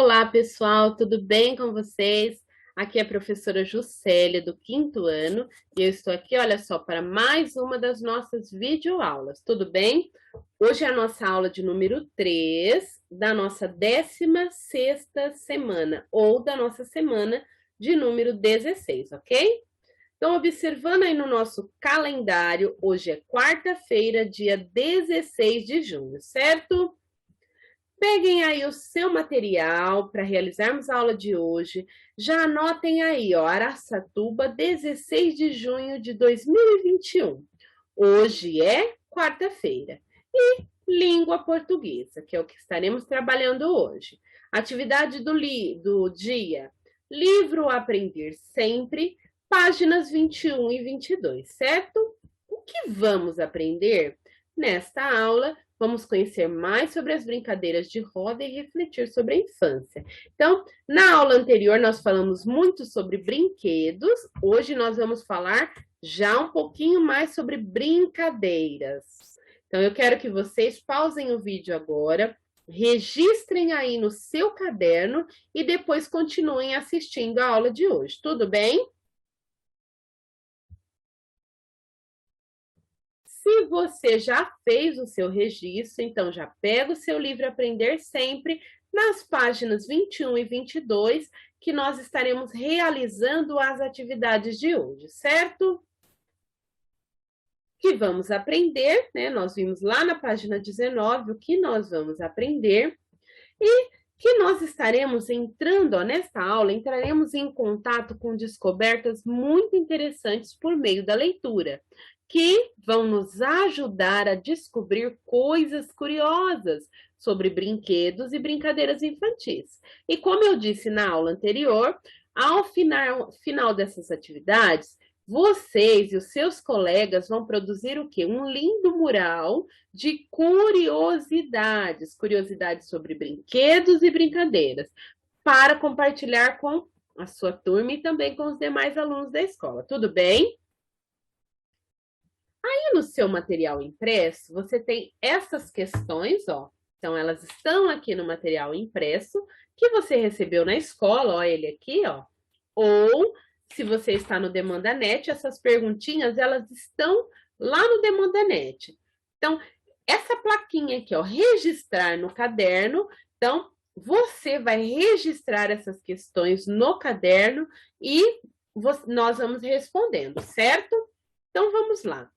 Olá, pessoal, tudo bem com vocês? Aqui é a professora Juscelia, do 5º ano, e eu estou aqui, olha só, para mais uma das nossas videoaulas, tudo bem? Hoje é a nossa aula de número 3 da nossa 16ª semana, ou da nossa semana de número 16, ok? Então, observando aí no nosso calendário, hoje é quarta-feira, dia 16 de junho, certo? Peguem aí o seu material para realizarmos a aula de hoje. Já anotem aí, ó, Araçatuba, 16 de junho de 2021. Hoje é quarta-feira. E língua portuguesa, que é o que estaremos trabalhando hoje. Atividade do dia: livro Aprender Sempre, páginas 21 e 22, certo? O que vamos aprender nesta aula? Vamos conhecer mais sobre as brincadeiras de roda e refletir sobre a infância. Então, na aula anterior, nós falamos muito sobre brinquedos. Hoje nós vamos falar já um pouquinho mais sobre brincadeiras. Então, eu quero que vocês pausem o vídeo agora, registrem aí no seu caderno e depois continuem assistindo a aula de hoje. Tudo bem? Se você já fez o seu registro, então já pega o seu livro Aprender Sempre nas páginas 21 e 22, que nós estaremos realizando as atividades de hoje, certo? Que vamos aprender, né? Nós vimos lá na página 19 o que nós vamos aprender e que nós estaremos entrando, ó, nesta aula, entraremos em contato com descobertas muito interessantes por meio da leitura, que vão nos ajudar a descobrir coisas curiosas sobre brinquedos e brincadeiras infantis. E como eu disse na aula anterior, ao final dessas atividades, vocês e os seus colegas vão produzir o quê? Um lindo mural de curiosidades, curiosidades sobre brinquedos e brincadeiras, para compartilhar com a sua turma e também com os demais alunos da escola. Tudo bem? Aí no seu material impresso, você tem essas questões, ó. Então, elas estão aqui no material impresso que você recebeu na escola, ó, ele aqui, ó. Ou, se você está no DemandaNet, essas perguntinhas, elas estão lá no DemandaNet. Então, essa plaquinha aqui, ó, registrar no caderno. Então, você vai registrar essas questões no caderno e nós vamos respondendo, certo? Então, vamos lá.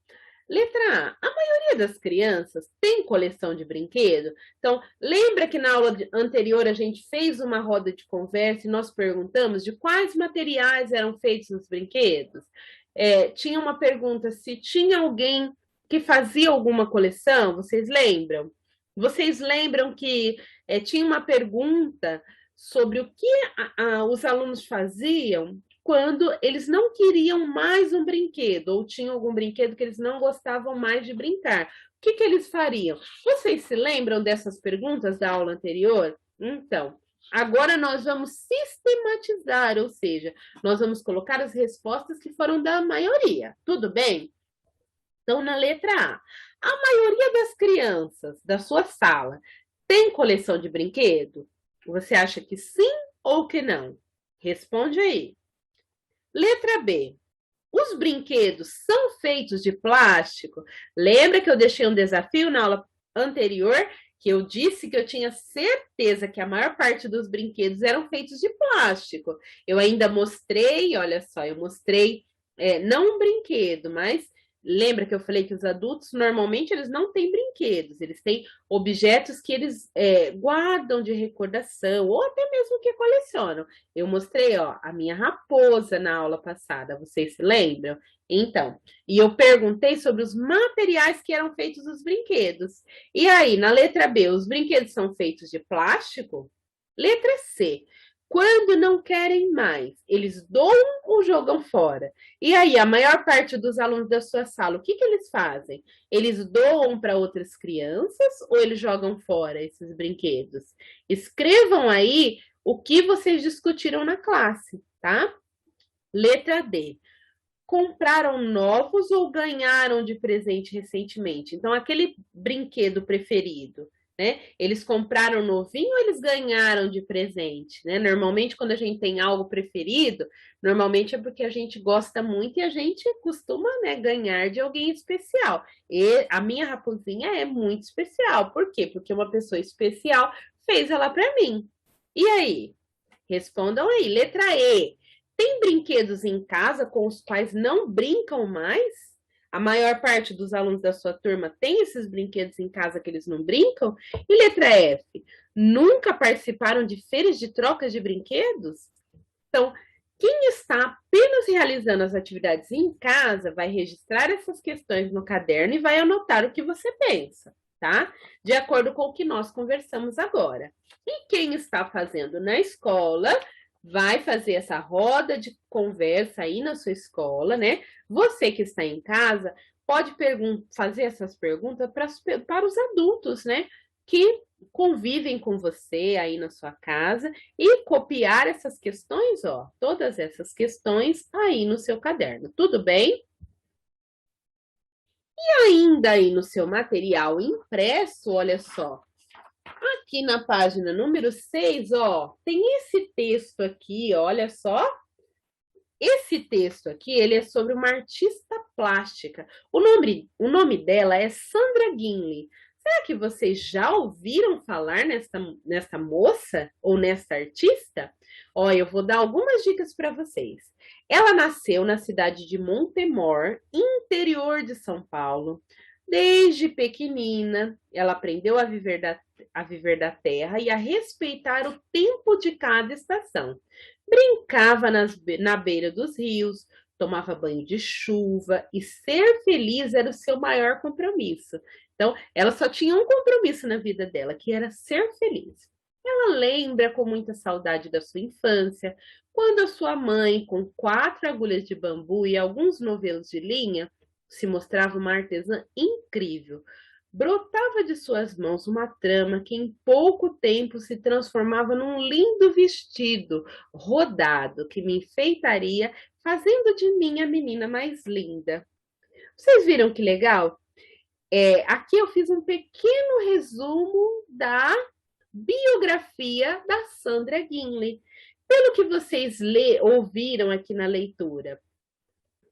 Letra A maioria das crianças tem coleção de brinquedo? Então, lembra que na aula anterior a gente fez uma roda de conversa e nós perguntamos de quais materiais eram feitos os brinquedos? Tinha uma pergunta se tinha alguém que fazia alguma coleção, vocês lembram? Vocês lembram que tinha uma pergunta sobre o que os alunos faziam quando eles não queriam mais um brinquedo, ou tinham algum brinquedo que eles não gostavam mais de brincar. O que eles fariam? Vocês se lembram dessas perguntas da aula anterior? Então, agora nós vamos sistematizar, ou seja, nós vamos colocar as respostas que foram da maioria. Tudo bem? Então, na letra A maioria das crianças da sua sala tem coleção de brinquedo? Você acha que sim ou que não? Responde aí. Letra B. Os brinquedos são feitos de plástico? Lembra que eu deixei um desafio na aula anterior, que eu disse que eu tinha certeza que a maior parte dos brinquedos eram feitos de plástico. Eu ainda mostrei, olha só, eu mostrei, não um brinquedo, mas lembra que eu falei que os adultos, normalmente, eles não têm brinquedos, eles têm objetos que eles guardam de recordação, ou até mesmo que colecionam. Eu mostrei, ó, a minha raposa na aula passada, vocês se lembram? Então, e eu perguntei sobre os materiais que eram feitos os brinquedos. E aí, na letra B, os brinquedos são feitos de plástico? Letra C, quando não querem mais, eles doam ou jogam fora? E aí, a maior parte dos alunos da sua sala, o que eles fazem? Eles doam para outras crianças ou eles jogam fora esses brinquedos? Escrevam aí o que vocês discutiram na classe, tá? Letra D. Compraram novos ou ganharam de presente recentemente? Então, aquele brinquedo preferido, né? Eles compraram novinho ou eles ganharam de presente, né? Normalmente, quando a gente tem algo preferido, normalmente é porque a gente gosta muito e a gente costuma, né, ganhar de alguém especial. E a minha raposinha é muito especial. Por quê? Porque uma pessoa especial fez ela para mim. E aí? Respondam aí. Letra E. Tem brinquedos em casa com os quais não brincam mais? A maior parte dos alunos da sua turma tem esses brinquedos em casa que eles não brincam? E letra F. Nunca participaram de feiras de trocas de brinquedos? Então, quem está apenas realizando as atividades em casa vai registrar essas questões no caderno e vai anotar o que você pensa, tá? De acordo com o que nós conversamos agora. E quem está fazendo na escola vai fazer essa roda de conversa aí na sua escola, né? Você que está em casa pode fazer essas perguntas para os adultos, né? Que convivem com você aí na sua casa e copiar essas questões, ó, todas essas questões aí no seu caderno. Tudo bem? E ainda aí no seu material impresso, olha só, aqui na página número 6, ó, tem esse texto aqui, olha só. Esse texto aqui, ele é sobre uma artista plástica. O nome dela é Sandra Guinle. Será que vocês já ouviram falar nessa moça ou nessa artista? Ó, eu vou dar algumas dicas para vocês. Ela nasceu na cidade de Montemor, interior de São Paulo. Desde pequenina, ela aprendeu a viver da terra e a respeitar o tempo de cada estação. Brincava na beira dos rios, tomava banho de chuva e ser feliz era o seu maior compromisso. Então, ela só tinha um compromisso na vida dela, que era ser feliz. Ela lembra com muita saudade da sua infância, quando a sua mãe, com 4 agulhas de bambu e alguns novelos de linha, se mostrava uma artesã incrível. Brotava de suas mãos uma trama que em pouco tempo se transformava num lindo vestido rodado que me enfeitaria, fazendo de mim a menina mais linda. Vocês viram que legal? Aqui eu fiz um pequeno resumo da biografia da Sandra Guinle. Pelo que vocês ouviram aqui na leitura,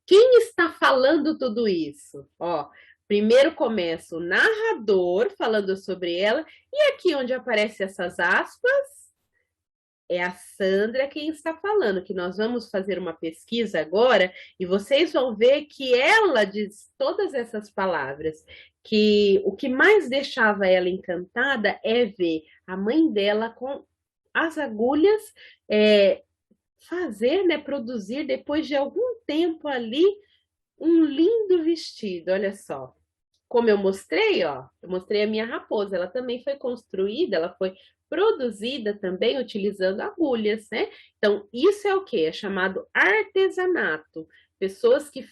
quem está falando tudo isso? Ó, primeiro começa o narrador falando sobre ela, e aqui onde aparecem essas aspas, é a Sandra quem está falando, que nós vamos fazer uma pesquisa agora, e vocês vão ver que ela diz todas essas palavras, que o que mais deixava ela encantada é ver a mãe dela com as agulhas, fazer, né, produzir depois de algum tempo ali um lindo vestido, olha só. Como eu mostrei, ó, eu mostrei a minha raposa, ela também foi construída, ela foi produzida também utilizando agulhas, né? Então, isso é o que? É chamado artesanato. Pessoas que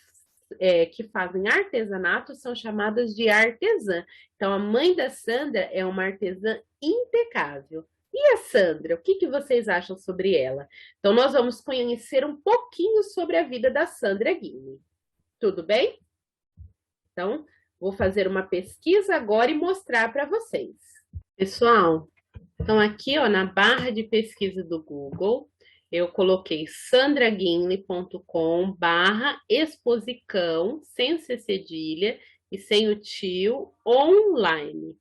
fazem artesanato são chamadas de artesã. Então, a mãe da Sandra é uma artesã impecável. E a Sandra, o que vocês acham sobre ela? Então, nós vamos conhecer um pouquinho sobre a vida da Sandra Guinle. Tudo bem? Então, vou fazer uma pesquisa agora e mostrar para vocês. Pessoal, então aqui ó, na barra de pesquisa do Google, eu coloquei sandraguinle.com/exposicão, sem C cedilha e sem o tio, online,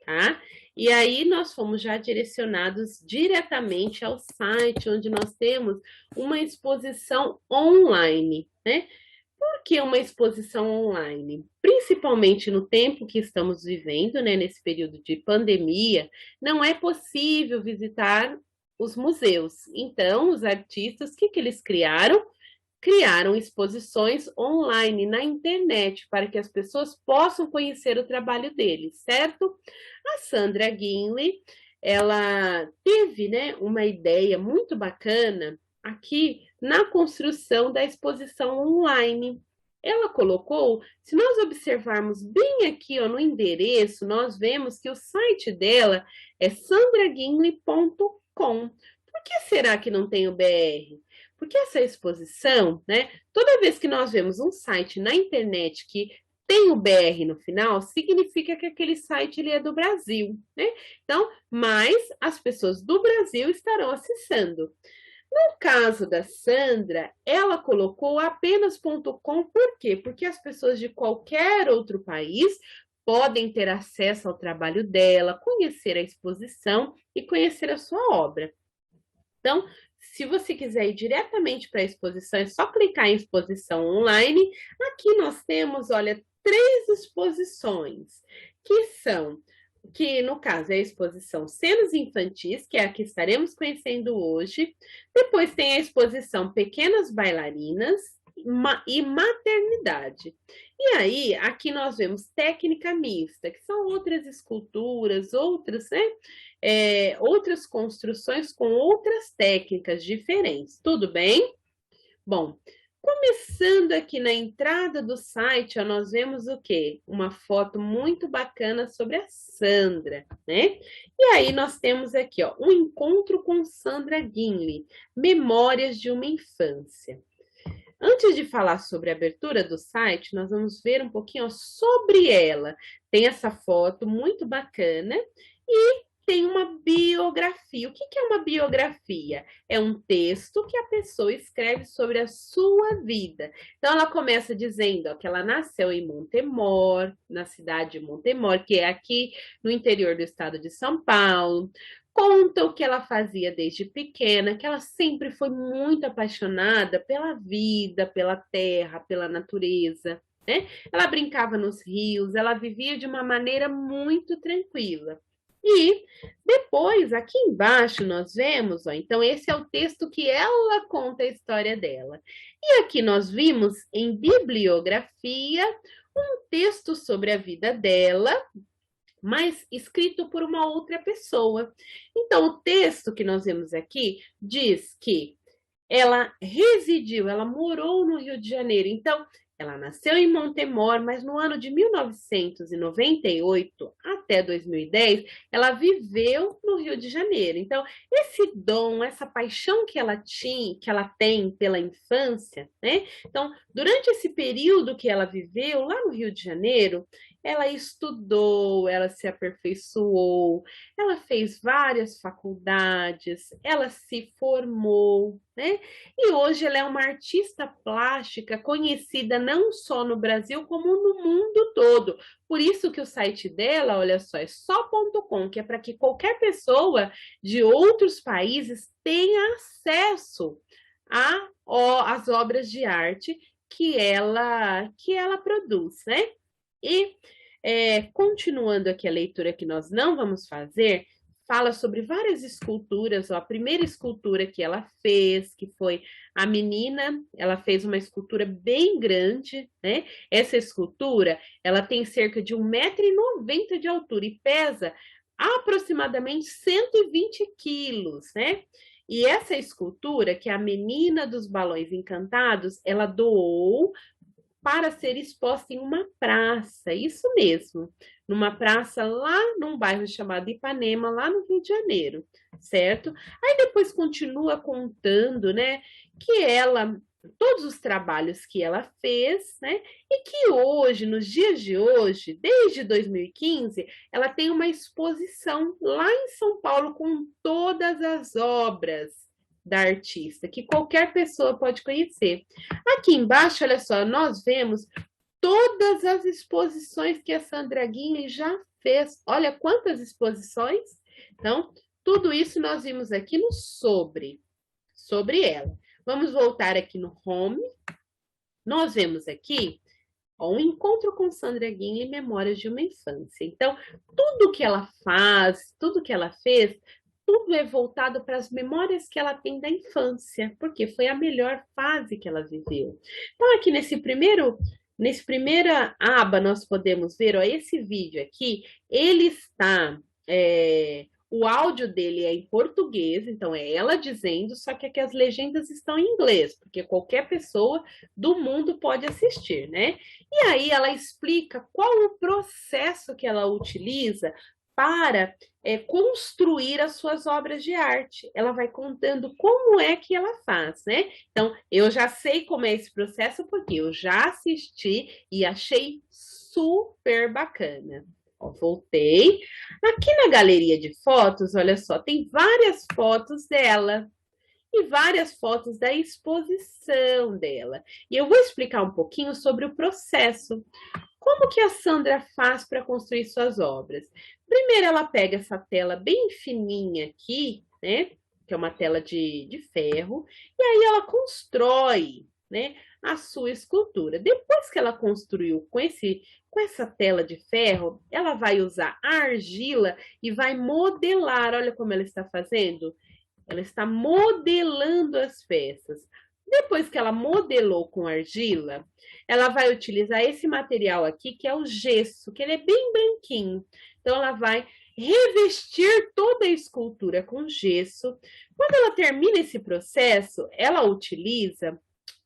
tá? E aí nós fomos já direcionados diretamente ao site, onde nós temos uma exposição online, né? Por que uma exposição online? Principalmente no tempo que estamos vivendo, né, nesse período de pandemia, não é possível visitar os museus. Então, os artistas, o que eles criaram? Criaram exposições online na internet para que as pessoas possam conhecer o trabalho deles, certo? A Sandra Guinle, ela teve, né, uma ideia muito bacana aqui na construção da exposição online. Ela colocou, se nós observarmos bem aqui ó, no endereço, nós vemos que o site dela é sandraguinle.com. Por que será que não tem o BR? Porque essa exposição, né? Toda vez que nós vemos um site na internet que tem o BR no final, significa que aquele site ele é do Brasil, né? Então, mas as pessoas do Brasil estarão acessando. No caso da Sandra, ela colocou apenas .com, por quê? Porque as pessoas de qualquer outro país podem ter acesso ao trabalho dela, conhecer a exposição e conhecer a sua obra. Então, se você quiser ir diretamente para a exposição, é só clicar em exposição online. Aqui nós temos, olha, 3 exposições, que no caso é a exposição Cenas Infantis, que é a que estaremos conhecendo hoje. Depois tem a exposição Pequenas Bailarinas e Maternidade. E aí, aqui nós vemos técnica mista, que são outras esculturas, outras, né? Outras construções com outras técnicas diferentes. Tudo bem? Bom, começando aqui na entrada do site, ó, nós vemos o quê? Uma foto muito bacana sobre a Sandra, né? E aí nós temos aqui, ó, um encontro com Sandra Guinle, Memórias de uma Infância. Antes de falar sobre a abertura do site, nós vamos ver um pouquinho, ó, sobre ela. Tem essa foto muito bacana e tem uma biografia. O que é uma biografia? É um texto que a pessoa escreve sobre a sua vida. Então, ela começa dizendo, ó, que ela nasceu em Montemor, na cidade de Montemor, que é aqui no interior do estado de São Paulo. Conta o que ela fazia desde pequena, que ela sempre foi muito apaixonada pela vida, pela terra, pela natureza, né? Ela brincava nos rios, ela vivia de uma maneira muito tranquila. E depois, aqui embaixo, nós vemos, ó, então esse é o texto que ela conta a história dela. E aqui nós vimos em bibliografia um texto sobre a vida dela, mas escrito por uma outra pessoa. Então, o texto que nós vemos aqui diz que ela residiu, ela morou no Rio de Janeiro. Então, ela nasceu em Montemor, mas no ano de 1998 até 2010, ela viveu no Rio de Janeiro. Então, esse dom, essa paixão que ela tinha, que ela tem pela infância, né? Então, durante esse período que ela viveu lá no Rio de Janeiro, ela estudou, ela se aperfeiçoou, ela fez várias faculdades, ela se formou, né? E hoje ela é uma artista plástica conhecida não só no Brasil, como no mundo todo. Por isso que o site dela, olha só, é só.com, que é para que qualquer pessoa de outros países tenha acesso às obras de arte que ela produz, né? E continuando aqui a leitura que nós não vamos fazer, fala sobre várias esculturas. Ó, a primeira escultura que ela fez, que foi a menina, ela fez uma escultura bem grande, né? Essa escultura, ela tem cerca de 1,90 m de altura e pesa aproximadamente 120 quilos, né? E essa escultura, que é a Menina dos Balões Encantados, ela doou para ser exposta em uma praça, isso mesmo, numa praça lá num bairro chamado Ipanema, lá no Rio de Janeiro, certo? Aí depois continua contando, né, que ela, todos os trabalhos que ela fez, né, e que hoje, nos dias de hoje, desde 2015, ela tem uma exposição lá em São Paulo com todas as obras da artista, que qualquer pessoa pode conhecer. Aqui embaixo, olha só, nós vemos todas as exposições que a Sandra Guinle já fez. Olha quantas exposições. Então, tudo isso nós vimos aqui no sobre ela. Vamos voltar aqui no home. Nós vemos aqui ó, um encontro com Sandra Guinle, Memórias de uma Infância. Então, tudo que ela faz, tudo que ela fez, tudo é voltado para as memórias que ela tem da infância, porque foi a melhor fase que ela viveu. Então, aqui nesse primeira aba, nós podemos ver, ó, esse vídeo aqui, ele está, o áudio dele é em português, então é ela dizendo, só que aqui as legendas estão em inglês, porque qualquer pessoa do mundo pode assistir, né? E aí ela explica qual o processo que ela utiliza para construir as suas obras de arte. Ela vai contando como é que ela faz, né? Então, eu já sei como é esse processo, porque eu já assisti e achei super bacana. Ó, voltei. Aqui na galeria de fotos, olha só, tem várias fotos dela e várias fotos da exposição dela. E eu vou explicar um pouquinho sobre o processo. Como que a Sandra faz para construir suas obras? Primeiro, ela pega essa tela bem fininha aqui, né? Que é uma tela de ferro, e aí ela constrói, né, a sua escultura. Depois que ela construiu com essa tela de ferro, ela vai usar a argila e vai modelar. Olha como ela está fazendo. Ela está modelando as peças. Depois que ela modelou com argila, ela vai utilizar esse material aqui, que é o gesso, que ele é bem branquinho. Então, ela vai revestir toda a escultura com gesso. Quando ela termina esse processo, ela utiliza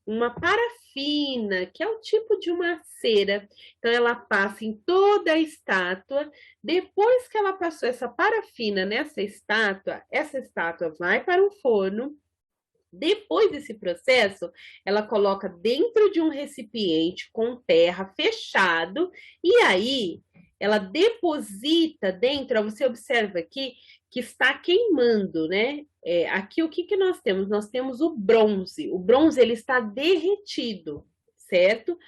uma parafina, que é o tipo de uma cera. Então, ela passa em toda a estátua. Depois que ela passou essa parafina nessa estátua, essa estátua vai para o forno. Depois desse processo, ela coloca dentro de um recipiente com terra fechado e aí ela deposita dentro, você observa aqui que está queimando, né? Aqui o que que nós temos? Nós temos o bronze. O bronze ele está derretido, certo?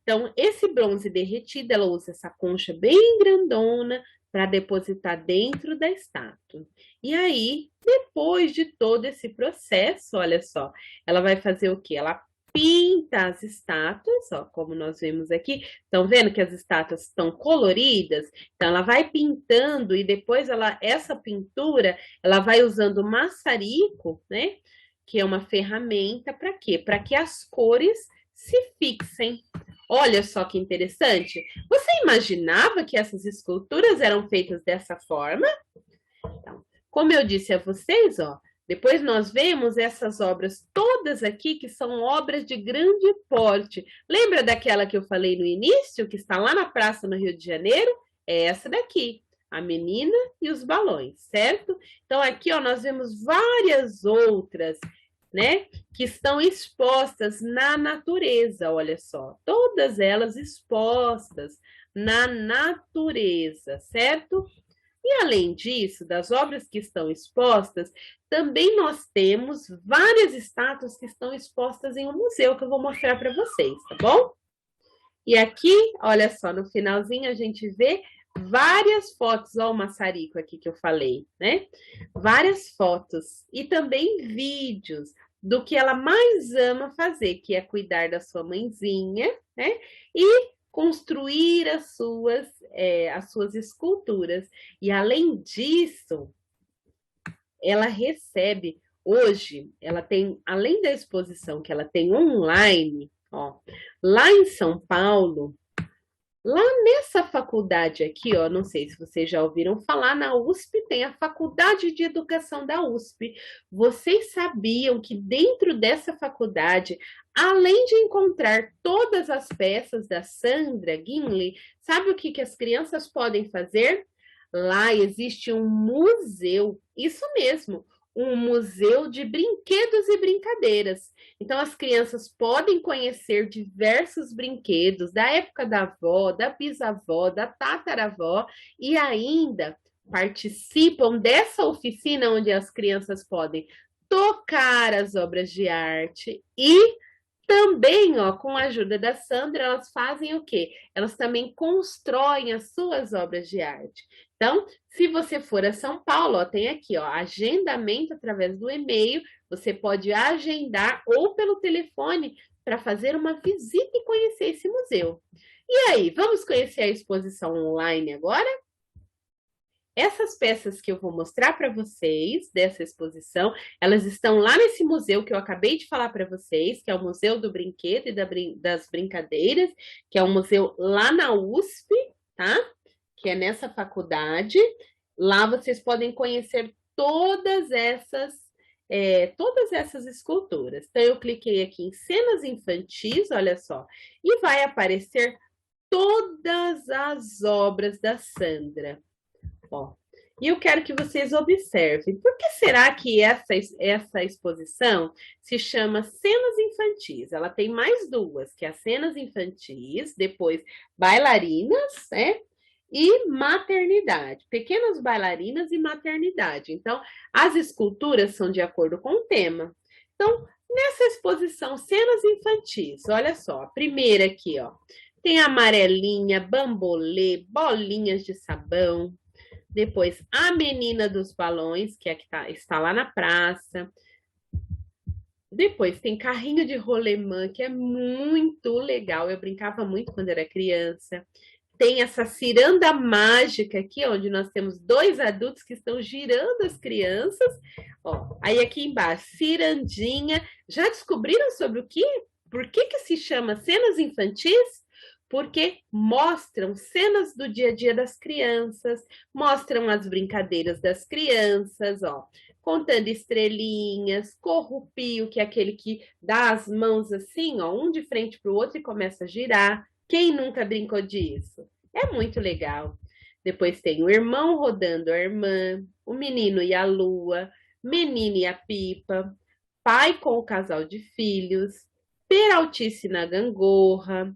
Então, esse bronze derretido, ela usa essa concha bem grandona para depositar dentro da estátua. E aí, depois de todo esse processo, olha só, ela vai fazer o quê? Ela pinta as estátuas, ó, como nós vemos aqui. Estão vendo que as estátuas estão coloridas? Então, ela vai pintando e depois essa pintura, ela vai usando maçarico, né? Que é uma ferramenta para quê? Para que as cores se fixem. Olha só que interessante. Você imaginava que essas esculturas eram feitas dessa forma? Então, como eu disse a vocês, ó, depois nós vemos essas obras todas aqui, que são obras de grande porte. Lembra daquela que eu falei no início, que está lá na praça no Rio de Janeiro? É essa daqui, a menina e os balões, certo? Então, aqui, ó, nós vemos várias outras, né, que estão expostas na natureza, olha só. Todas elas expostas na natureza, certo? E além disso, das obras que estão expostas, também nós temos várias estátuas que estão expostas em um museu que eu vou mostrar para vocês, tá bom? E aqui, olha só, no finalzinho a gente vê várias fotos, ó, o maçarico aqui que eu falei, né? Várias fotos e também vídeos do que ela mais ama fazer, que é cuidar da sua mãezinha, né? E construir as suas esculturas. E além disso, ela recebe hoje, ela tem, além da exposição que ela tem online, ó, lá em São Paulo, lá nessa faculdade aqui, ó, não sei se vocês já ouviram falar, na USP tem a Faculdade de Educação da USP. Vocês sabiam que dentro dessa faculdade, além de encontrar todas as peças da Sandra Gimli, sabe o que que as crianças podem fazer? Lá existe um museu, isso mesmo, um museu de brinquedos e brincadeiras. Então, as crianças podem conhecer diversos brinquedos da época da avó, da bisavó, da tataravó e ainda participam dessa oficina onde as crianças podem tocar as obras de arte e também, ó, com a ajuda da Sandra, elas fazem o quê? Elas também constroem as suas obras de arte. Então, se você for a São Paulo, ó, tem aqui, ó, agendamento através do e-mail, você pode agendar ou pelo telefone para fazer uma visita e conhecer esse museu. E aí, vamos conhecer a exposição online agora? Essas peças que eu vou mostrar para vocês dessa exposição, elas estão lá nesse museu que eu acabei de falar para vocês, que é o Museu do Brinquedo e das Brincadeiras, que é um museu lá na USP, tá? Que é nessa faculdade. Lá vocês podem conhecer todas essas esculturas. Então, eu cliquei aqui em cenas infantis, olha só, e vai aparecer todas as obras da Sandra. Ó, E eu quero que vocês observem. Por que será que essa exposição se chama Cenas Infantis? Ela tem mais duas, que é as cenas infantis, depois bailarinas, né? E maternidade, pequenas bailarinas e maternidade. Então, as esculturas são de acordo com o tema. Então, nessa exposição Cenas Infantis, olha só, a primeira aqui, ó, tem amarelinha, bambolê, bolinhas de sabão. Depois, a menina dos balões, que é que está lá na praça. Depois tem carrinho de rolemã, que é muito legal. Eu brincava muito quando era criança. Tem essa ciranda mágica aqui, onde nós temos dois adultos que estão girando as crianças. Ó, aí aqui embaixo, cirandinha. Já descobriram sobre o que? Por que se chama cenas infantis? Porque mostram cenas do dia a dia das crianças, mostram as brincadeiras das crianças, ó, contando estrelinhas, corrupio, que é aquele que dá as mãos assim, ó, um de frente para o outro e começa a girar. Quem nunca brincou disso? É muito legal. Depois tem o irmão rodando a irmã, o menino e a lua, menina e a pipa, pai com o casal de filhos, peraltice na gangorra,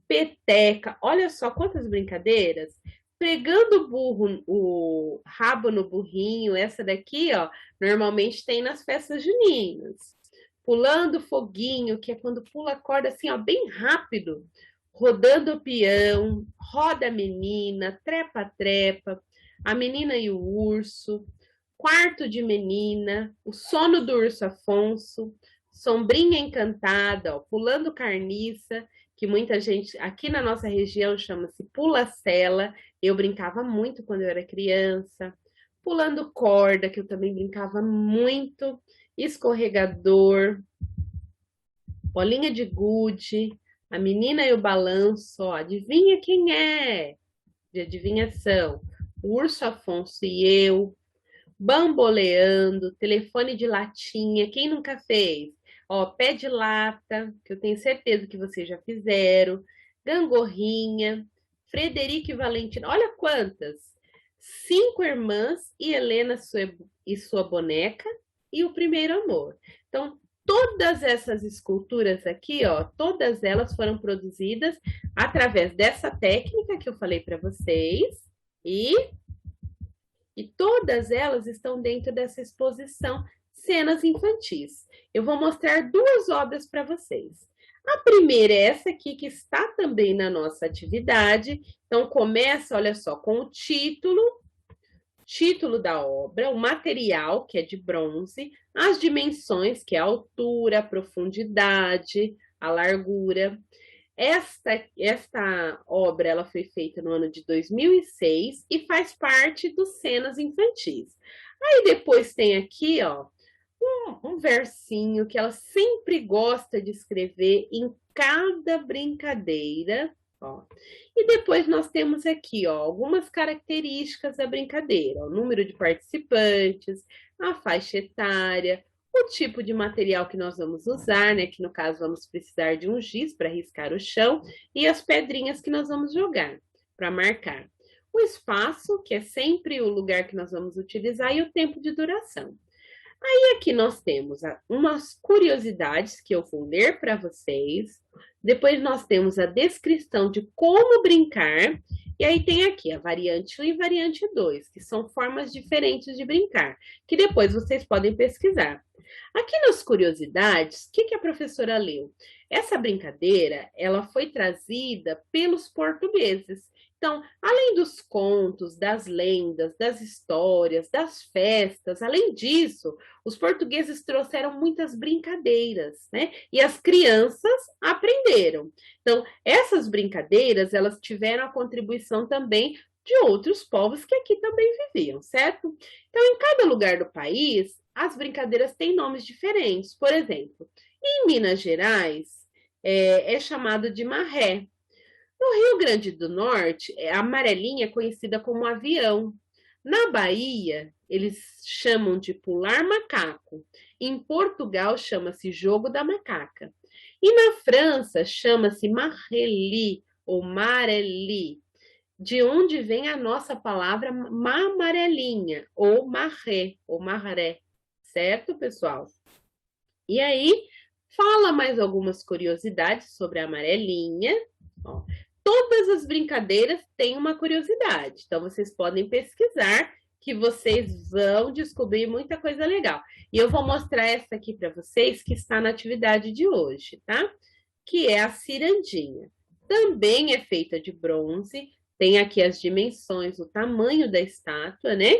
peteca. Olha só quantas brincadeiras. Pregando o burro, o rabo no burrinho, essa daqui, ó, normalmente tem nas festas juninas. Pulando foguinho, que é quando pula a corda assim, ó, bem rápido. Rodando o peão, roda a menina, trepa-trepa, a menina e o urso, quarto de menina, o sono do urso Afonso, sombrinha encantada, ó, pulando carniça, que muita gente aqui na nossa região chama-se pula-sela. Eu brincava muito quando eu era criança. Pulando corda, que eu também brincava muito. Escorregador, bolinha de gude, a menina e o balanço. Ó, adivinha quem é? De adivinhação. O urso Afonso e eu. Bamboleando, telefone de latinha. Quem nunca fez? Ó, pé de lata, que eu tenho certeza que vocês já fizeram. Gangorrinha, Frederico e Valentina. Olha quantas! 5 irmãs e Helena e sua boneca e o primeiro amor. Então, todas essas esculturas aqui, ó, todas elas foram produzidas através dessa técnica que eu falei para vocês e todas elas estão dentro dessa exposição Cenas Infantis. Eu vou mostrar duas obras para vocês. A primeira é essa aqui, que está também na nossa atividade. Então, começa, olha só, com o título da obra, o material, que é de bronze, as dimensões, que é a altura, a profundidade, a largura. Esta obra ela foi feita no ano de 2006 e faz parte dos Cenas Infantis. Aí depois tem aqui, ó, um versinho que ela sempre gosta de escrever em cada brincadeira, ó. E depois nós temos aqui, ó, algumas características da brincadeira, o número de participantes, a faixa etária, o tipo de material que nós vamos usar, né? Que no caso vamos precisar de um giz para riscar o chão e as pedrinhas que nós vamos jogar para marcar. O espaço, que é sempre o lugar que nós vamos utilizar, e o tempo de duração. Aí aqui nós temos umas curiosidades que eu vou ler para vocês. Depois nós temos a descrição de como brincar. E aí tem aqui a variante 1 e variante 2, que são formas diferentes de brincar, que depois vocês podem pesquisar. Aqui nas curiosidades, o que a professora leu? Essa brincadeira, ela foi trazida pelos portugueses. Então, além dos contos, das lendas, das histórias, das festas, além disso, os portugueses trouxeram muitas brincadeiras, né? E as crianças aprenderam. Então, essas brincadeiras, elas tiveram a contribuição também de outros povos que aqui também viviam, certo? Então, em cada lugar do país, as brincadeiras têm nomes diferentes. Por exemplo, em Minas Gerais, é chamado de marré. No Rio Grande do Norte, a amarelinha é conhecida como avião. Na Bahia, eles chamam de pular macaco. Em Portugal, chama-se jogo da macaca. E na França, chama-se marreli ou mareli. de onde vem a nossa palavra amarelinha, ou marré, certo, pessoal? E aí, fala mais algumas curiosidades sobre a amarelinha. Ó, todas as brincadeiras têm uma curiosidade, então vocês podem pesquisar que vocês vão descobrir muita coisa legal. E eu vou mostrar essa aqui para vocês que está na atividade de hoje, tá? Que é a cirandinha. Também é feita de bronze, tem aqui as dimensões, o tamanho da estátua, né?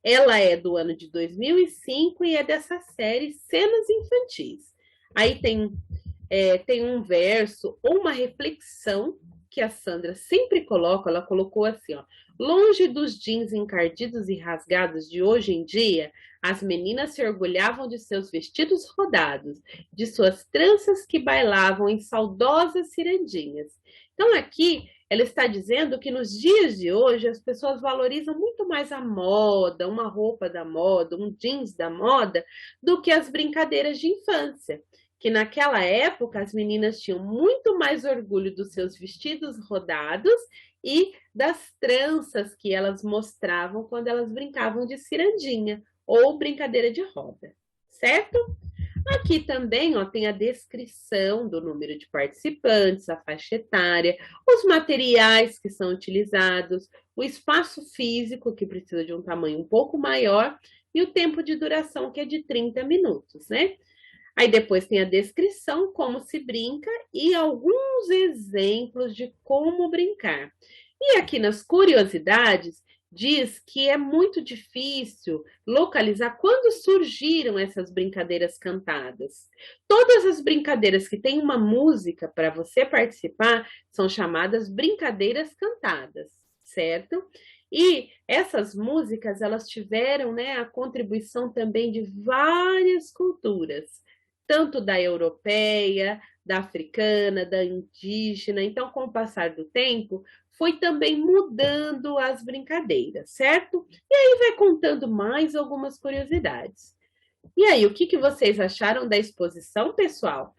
Ela é do ano de 2005 e é dessa série Cenas Infantis. Aí tem um verso ou uma reflexão que a Sandra sempre coloca, ela colocou assim, ó. Longe dos jeans encardidos e rasgados de hoje em dia, as meninas se orgulhavam de seus vestidos rodados, de suas tranças que bailavam em saudosas cirandinhas. Então aqui ela está dizendo que nos dias de hoje as pessoas valorizam muito mais a moda, uma roupa da moda, um jeans da moda, do que as brincadeiras de infância. Que naquela época as meninas tinham muito mais orgulho dos seus vestidos rodados e das tranças que elas mostravam quando elas brincavam de cirandinha ou brincadeira de roda, certo? Aqui também ó, tem a descrição do número de participantes, a faixa etária, os materiais que são utilizados, o espaço físico, que precisa de um tamanho um pouco maior, e o tempo de duração, que é de 30 minutos, né? Aí depois tem a descrição, como se brinca, e alguns exemplos de como brincar. E aqui nas curiosidades, diz que é muito difícil localizar quando surgiram essas brincadeiras cantadas. Todas as brincadeiras que têm uma música para você participar são chamadas brincadeiras cantadas, certo? E essas músicas, elas tiveram, né, a contribuição também de várias culturas, tanto da europeia, da africana, da indígena. Então, com o passar do tempo, foi também mudando as brincadeiras, certo? E aí vai contando mais algumas curiosidades. E aí, o que vocês acharam da exposição, pessoal?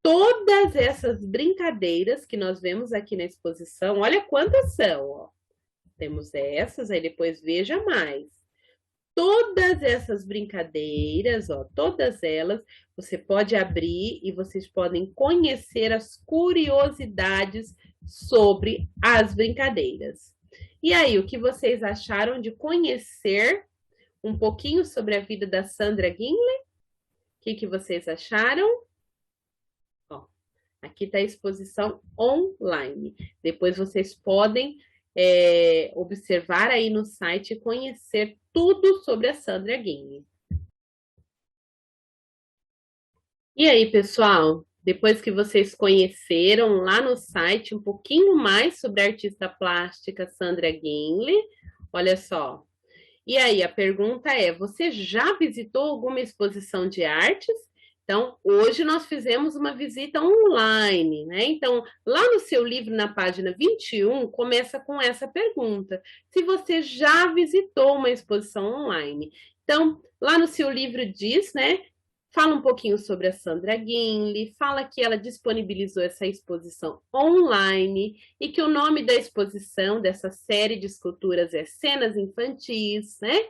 Todas essas brincadeiras que nós vemos aqui na exposição, olha quantas são, ó. Temos essas, aí depois veja mais. Todas essas brincadeiras, ó, todas elas, você pode abrir e vocês podem conhecer as curiosidades sobre as brincadeiras. E aí, o que vocês acharam de conhecer um pouquinho sobre a vida da Sandra Gimlet? O que vocês acharam? Ó, aqui está a exposição online. Depois vocês podem observar aí no site e conhecer tudo sobre a Sandra Gimlet. E aí, pessoal, depois que vocês conheceram lá no site um pouquinho mais sobre a artista plástica Sandra Gimlet, olha só. E aí, a pergunta é, você já visitou alguma exposição de artes? Então, hoje nós fizemos uma visita online, né? Então, lá no seu livro, na página 21, começa com essa pergunta: se você já visitou uma exposição online. Então, lá no seu livro diz, né? Fala um pouquinho sobre a Sandra Gimlet, fala que ela disponibilizou essa exposição online e que o nome da exposição dessa série de esculturas é Cenas Infantis, né?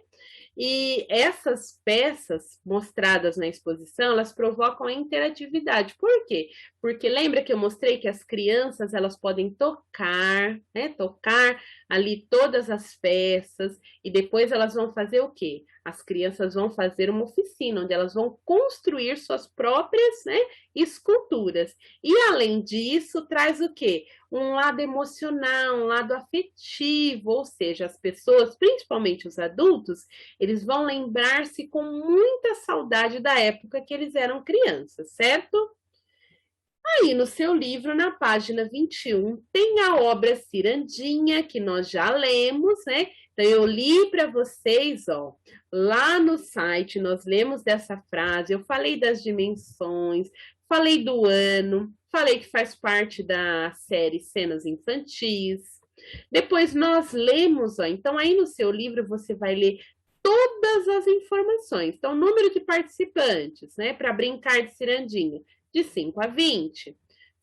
E essas peças mostradas na exposição, elas provocam a interatividade. Por quê? Porque lembra que eu mostrei que as crianças, elas podem tocar, né? Tocar ali todas as peças e depois elas vão fazer o quê? As crianças vão fazer uma oficina, onde elas vão construir suas próprias, né, esculturas. E, além disso, traz o quê? Um lado emocional, um lado afetivo, ou seja, as pessoas, principalmente os adultos, eles vão lembrar-se com muita saudade da época que eles eram crianças, certo? Aí, no seu livro, na página 21, tem a obra Cirandinha, que nós já lemos, né? Então, eu li para vocês, ó, lá no site, nós lemos dessa frase, eu falei das dimensões, falei do ano, falei que faz parte da série Cenas Infantis. Depois nós lemos, ó, então aí no seu livro você vai ler todas as informações. Então, número de participantes, né, para brincar de cirandinha, de 5 a 20.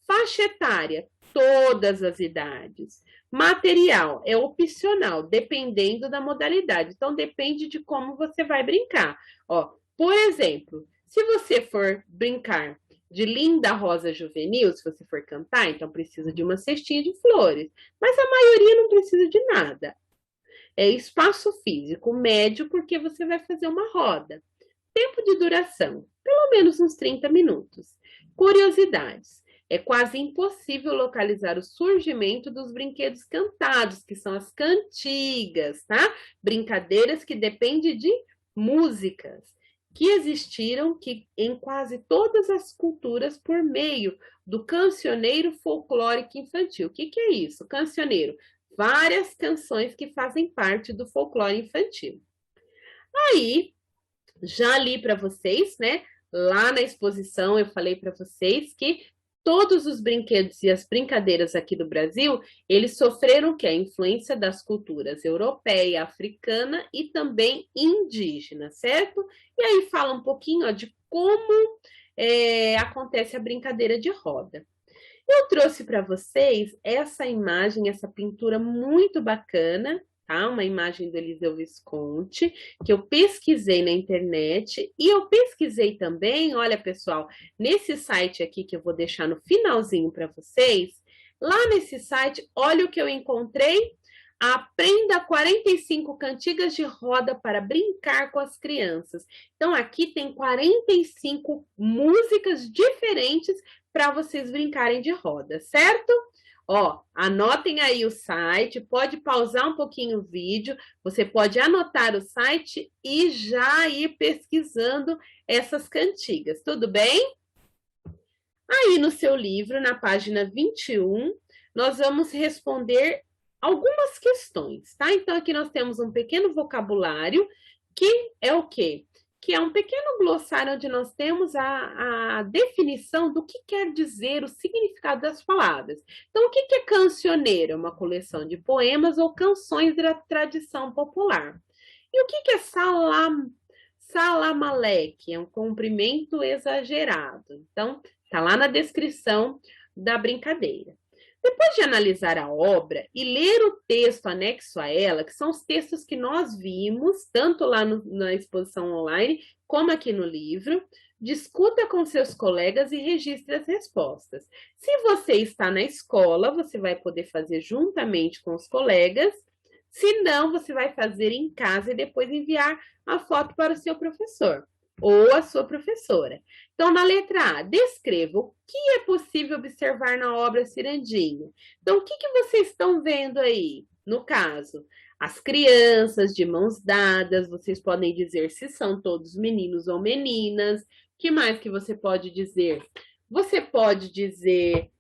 Faixa etária, todas as idades. Material é opcional, dependendo da modalidade. Então, depende de como você vai brincar. Ó, por exemplo, se você for brincar de linda rosa juvenil, se você for cantar, então precisa de uma cestinha de flores. Mas a maioria não precisa de nada. É espaço físico médio, porque você vai fazer uma roda. Tempo de duração, pelo menos uns 30 minutos. Curiosidades. É quase impossível localizar o surgimento dos brinquedos cantados, que são as cantigas, tá? Brincadeiras que dependem de músicas, que existiram em quase todas as culturas por meio do cancioneiro folclórico infantil. O que é isso? Cancioneiro. Várias canções que fazem parte do folclore infantil. Aí, já li para vocês, né? Lá na exposição eu falei para vocês que todos os brinquedos e as brincadeiras aqui do Brasil, eles sofreram o quê? A influência das culturas europeia, africana e também indígena, certo? E aí fala um pouquinho ó, de como acontece a brincadeira de roda. Eu trouxe para vocês essa imagem, essa pintura muito bacana, tá? Uma imagem do Eliseu Visconti, que eu pesquisei na internet. E eu pesquisei também, olha, pessoal, nesse site aqui que eu vou deixar no finalzinho para vocês. Lá nesse site, olha o que eu encontrei. Aprenda 45 cantigas de roda para brincar com as crianças. Então, aqui tem 45 músicas diferentes para vocês brincarem de roda, certo? Ó, anotem aí o site, pode pausar um pouquinho o vídeo, você pode anotar o site e já ir pesquisando essas cantigas, tudo bem? Aí no seu livro, na página 21, nós vamos responder algumas questões, tá? Então aqui nós temos um pequeno vocabulário, que é o quê? Que é um pequeno glossário onde nós temos a definição do que quer dizer o significado das palavras. Então, o que é cancioneiro? É uma coleção de poemas ou canções da tradição popular. E o que é salamaleque? É um comprimento exagerado. Então, tá lá na descrição da brincadeira. Depois de analisar a obra e ler o texto anexo a ela, que são os textos que nós vimos, tanto lá na exposição online, como aqui no livro, discuta com seus colegas e registre as respostas. Se você está na escola, você vai poder fazer juntamente com os colegas, se não, você vai fazer em casa e depois enviar a foto para o seu professor ou a sua professora. Então, na letra A, descreva o que é possível observar na obra Cirandinha. Então, o que vocês estão vendo aí? No caso, as crianças de mãos dadas, vocês podem dizer se são todos meninos ou meninas. O que mais que você pode dizer? Você pode dizer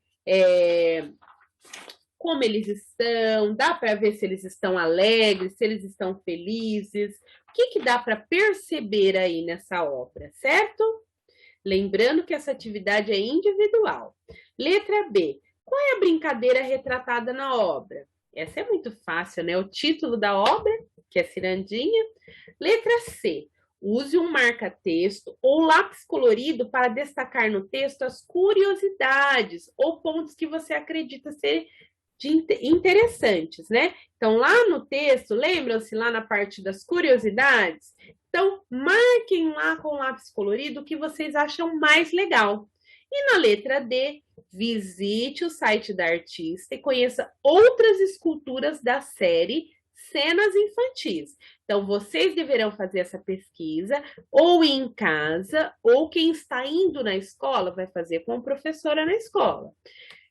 como eles estão, dá para ver se eles estão alegres, se eles estão felizes. O que dá para perceber aí nessa obra, certo? Lembrando que essa atividade é individual. Letra B. Qual é a brincadeira retratada na obra? Essa é muito fácil, né? O título da obra, que é Cirandinha. Letra C. Use um marca-texto ou lápis colorido para destacar no texto as curiosidades ou pontos que você acredita ser interessantes, né? Então, lá no texto, lembram-se lá na parte das curiosidades? Então, marquem lá com lápis colorido o que vocês acham mais legal. E na letra D, visite o site da artista e conheça outras esculturas da série Cenas Infantis. Então, vocês deverão fazer essa pesquisa ou em casa, ou quem está indo na escola vai fazer com a professora na escola.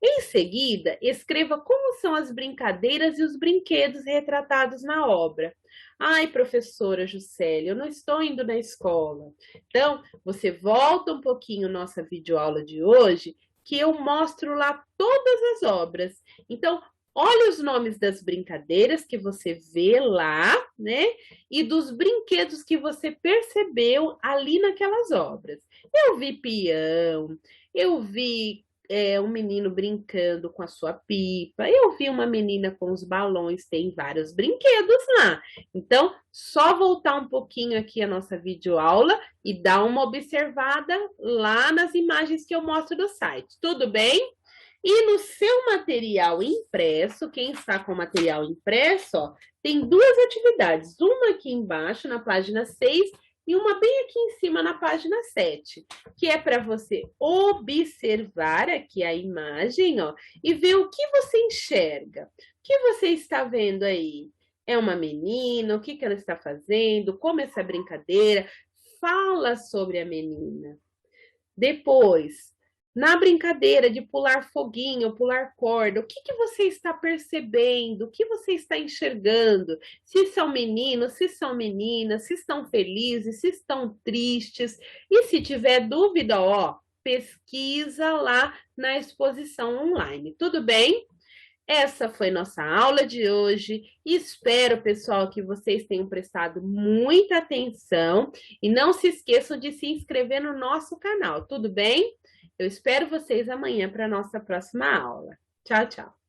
Em seguida, escreva como são as brincadeiras e os brinquedos retratados na obra. Ai, professora Juscelia, eu não estou indo na escola. Então, você volta um pouquinho nossa videoaula de hoje, que eu mostro lá todas as obras. Então, olha os nomes das brincadeiras que você vê lá, né? E dos brinquedos que você percebeu ali naquelas obras. Eu vi peão, eu vi um menino brincando com a sua pipa. Eu vi uma menina com os balões, tem vários brinquedos lá. Então, só voltar um pouquinho aqui a nossa videoaula e dar uma observada lá nas imagens que eu mostro do site. Tudo bem? E no seu material impresso, quem está com o material impresso, ó, tem duas atividades. Uma aqui embaixo, na página 6, e uma bem aqui em cima, na página 7, que é para você observar aqui a imagem, ó, e ver o que você enxerga. O que você está vendo aí? É uma menina? O que ela está fazendo? Como essa brincadeira? Fala sobre a menina. Depois, na brincadeira de pular foguinho, pular corda, o que você está percebendo? O que você está enxergando? Se são meninos, se são meninas, se estão felizes, se estão tristes. E se tiver dúvida, ó, pesquisa lá na exposição online. Tudo bem? Essa foi nossa aula de hoje. Espero, pessoal, que vocês tenham prestado muita atenção e não se esqueçam de se inscrever no nosso canal, tudo bem? Eu espero vocês amanhã para a nossa próxima aula. Tchau, tchau.